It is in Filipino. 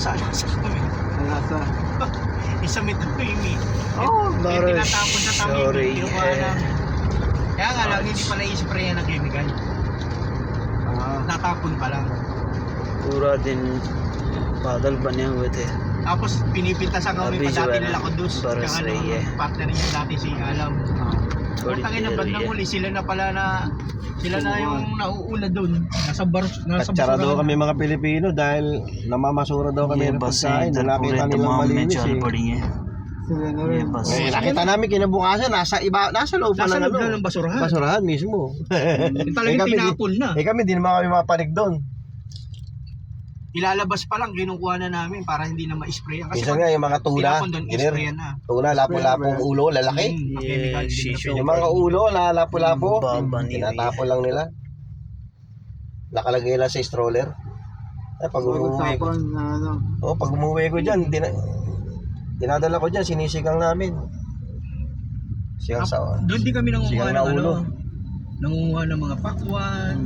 sa kami. Nasa. Isa may tuwing Oh, may tinatapon sa tabi. sorry. Kaya nga lang, hindi pala i-spray ng chemical. Natapon pa lang. पूरा दिन बादल बने हुए थे Tapos pinipintasan kami Abi, pa dati Joanna, nila Kudus. Baras Tsaka Reye. partner niya dati si Alam. Kung tangin na bandang huli, sila na pala na sila na yung nauuna doon. Nasa Katsara daw basurahan. kami mga Pilipino dahil namamasura daw kami ये ng बसें pagkain. इधर Nakita पूरे nilang तमाम में malinis चल eh. पड़ी हैं ये बस Eh, nakita namin kinabukasan, nasa loob pa Nasa ng loob na ng basurahan. basurahan mismo. Yung talagang kami tinapon na. kami di naman kami mapanig doon. Ilalabas pa lang, kinukuha na namin para hindi na ma-sprayan. Kasi Minsan nga yung mga tuna, tinapon doon, i-sprayan na. tuna, lapo-lapong ulo, lalaki. Chemical, शीशों Yung mga ulo, lapo-lapo, बनी हुई है tinatapon lang nila. Nakalagay lang sa stroller. Pag umuwi ko, pag umuwi ko dyan, dinadala ko dyan, sinisigang namin. Sigang sa, Doon din kami nangunguha sigang ng na ulo. nangunguha ng mga pakwan,